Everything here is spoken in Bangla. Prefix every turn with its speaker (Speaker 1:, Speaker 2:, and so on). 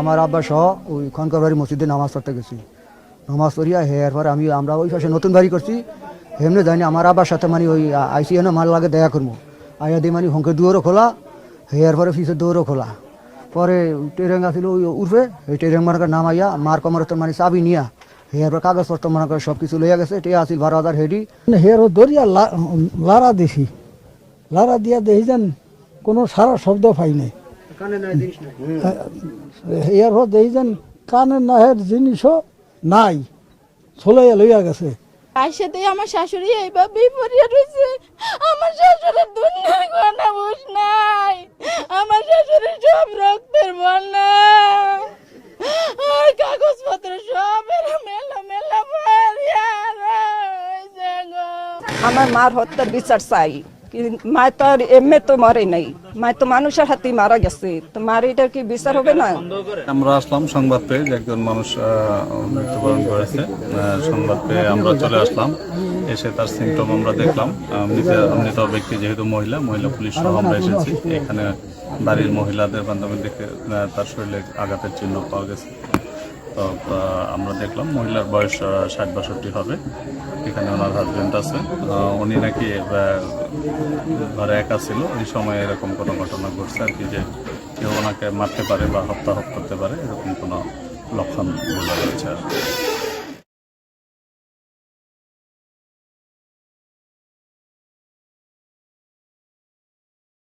Speaker 1: আমার আব্বা সহ ওই খনকার বাড়ি মসজিদে নামাজ পড়তে গেছি। নামাজ পড়িয়া হেয়ার পরে আমরা ওই পাশে নতুন বাড়ি করছি। এমনি জানি আমার আব্বার সাথে মানে ওই আইসিএন মাল লাগে দেখা করবো। আইয়া দিয়ে মানে হংকের দুয়ারও খোলা, হেয়ার পরে ফিসের দুয়ারও খোলা। পরে ট্রেন আসছিল ওই উঠবে, ওই ট্রেন মার্কার নাম আইয়া মার কমর মানে চাবি নিয়া হেয়ার পর কাগজপত্র মনে করে সব কিছু লইয়া গেছে। টিয়া আসিল 12,000 হেডি।
Speaker 2: হেয়ার দরিয়া লারা দিছি, লারা দিয়া দেখি যেন কোনো সারা শব্দ পাই নাই। হেয়ার দেখি যেন কানের নাহের জিনিসও নাই, চলাইয়া লইয়া গেছে।
Speaker 3: আইসাতে আমার শাশুড়ি এইভাবেই পড়িয়া রয়েছে। আমার শাশুড়ির দুনিয়ার কোনো হুঁশ নাই। আমার শাশুড়ির সব রক্তের বন্যা, আর কাগজপত্র সব মেলা পড়িয়া রয়েছে গো।
Speaker 4: আমার মার হত্যার বিচার চাই। মায় তো আর এমনি তো মরে নাই, মায় তো মানুষের হাতে মারা গেছে, তো মার এটার কি বিচার হবে না?
Speaker 5: আমরা আসলাম সংবাদ পেয়ে যে একজন মানুষ মৃত্যুবরণ করেছে। সংবাদ পেয়ে আমরা চলে আসলাম, এসে তার সিমটম আমরা দেখলাম। মৃত ব্যক্তি যেহেতু মহিলা পুলিশ সহ আমরা এসেছি। এখানে বাড়ির মহিলাদের মাধ্যমে দেখে তার শরীরে আঘাতের চিহ্ন পাওয়া গেছে। তো আমরা দেখলাম মহিলার বয়স 60-62 হবে। এখানে ওনার হাজবেন্ড আছে, উনি নাকি ঘরে একা ছিল। এই সময় এরকম কোনো ঘটনা ঘটছে আর কি, যে কেউ ওনাকে মারতে পারে বা হত্যা করতে পারে, এরকম কোনো লক্ষণ বোঝা যাচ্ছে আর কি।